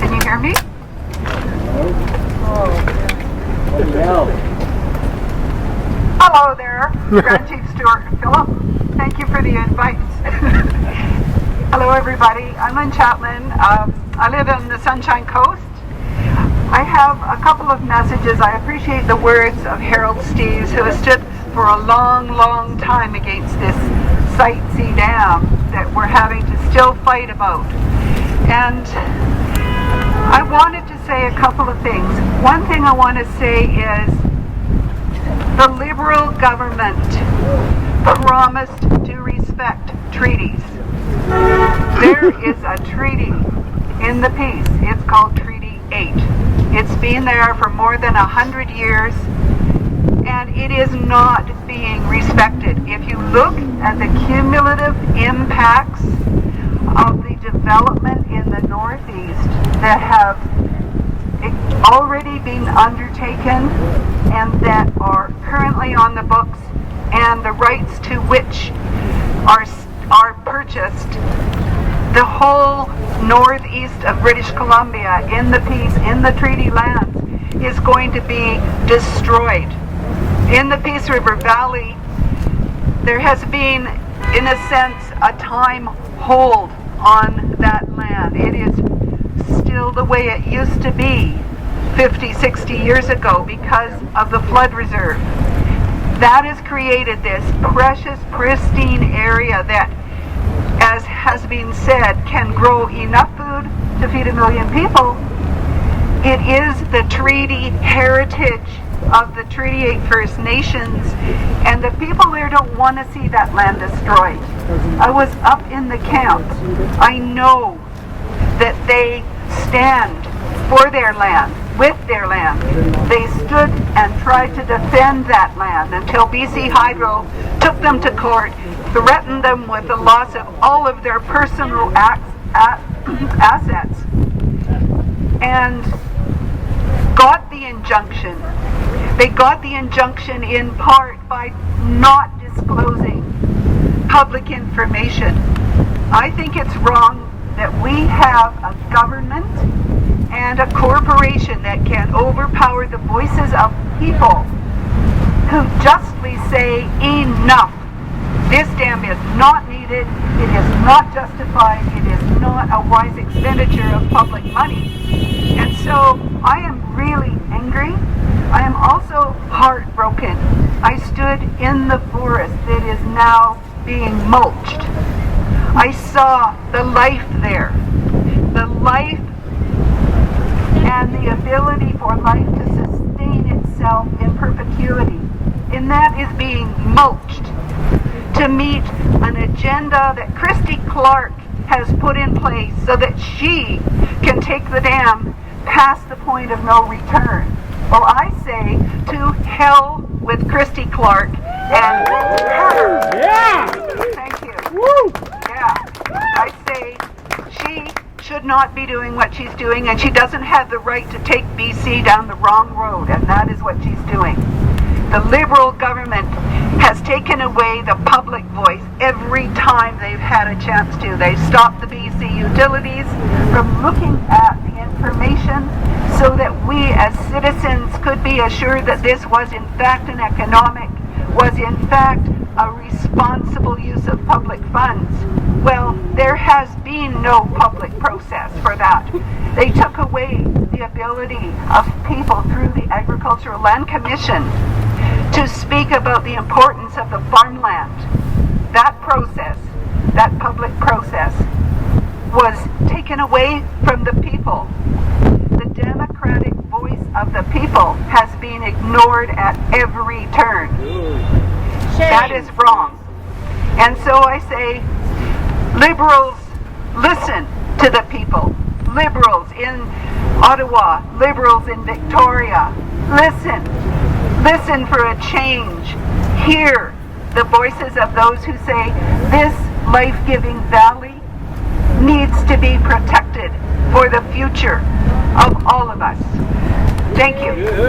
Can you hear me? Hello there, Grand Chief Stewart Phillip. Thank you for the invite. Hello everybody, I'm Lynn Chapman. I live on the Sunshine Coast. I have a couple of messages. I appreciate the words of Harold Steeves, who has stood for a long, long time against this Site C dam that we're having to still fight about. And I wanted to say a couple of things. One thing I want to say is the Liberal government promised to respect treaties. There is a treaty in the peace. It's called Treaty 8. It's been there for more than 100 years, and it is not being respected. If you look at the cumulative impacts of the development in the Northeast that have already been undertaken and that are currently on the books, and the rights to which are purchased, the whole northeast of British Columbia in the peace, in the treaty lands, is going to be destroyed. In the Peace River Valley, there has been, in a sense, a time hold on that land. It is still the way it used to be 50, 60 years ago because of the flood reserve. That has created this precious, pristine area that, as has been said, can grow enough food to feed 1 million people. It is the treaty heritage of the Treaty 8 First Nations, and the people there don't want to see that land destroyed. I was up in the camp. I know that they stand for their land, with their land. They stood and tried to defend that land until BC Hydro took them to court, threatened them with the loss of all of their personal assets, and got the injunction. They got the injunction in part by not disclosing public information. I think it's wrong that we have a government and a corporation that can overpower the voices of people who justly say enough. This dam is not needed, it is not justified, it is not a wise expenditure of public money. And so I am really angry. I am also heartbroken. I stood in the forest that is now being mulched. I saw the life there. The life and the ability for life to sustain itself in perpetuity. And that is being mulched to meet an agenda that Christy Clark has put in place so that she can take the dam past the point of no return. Well, I say to hell with Christy Clark and her. Yeah! Thank you. Woo! Yeah. I say she should not be doing what she's doing, and she doesn't have the right to take BC down the wrong road, and that is what she's doing. The Liberal government has taken away the public voice every time they've had a chance to. They've stopped the BC utilities from looking at the information so that we as citizens could be assured that this was in fact an economic, was in fact a responsible use of public funds. Well, there has been no public process for that. They took away the ability of people through the Agricultural Land Commission to speak about the importance of the farmland. That process, that public process, was taken away from the people. The democratic voice of the people has been ignored at every turn. That is wrong. And so I say, Liberals, listen to the people. Liberals in Ottawa, Liberals in Victoria, listen. Listen for a change. Hear the voices of those who say this life-giving valley needs to be protected for the future of all of us. Thank you.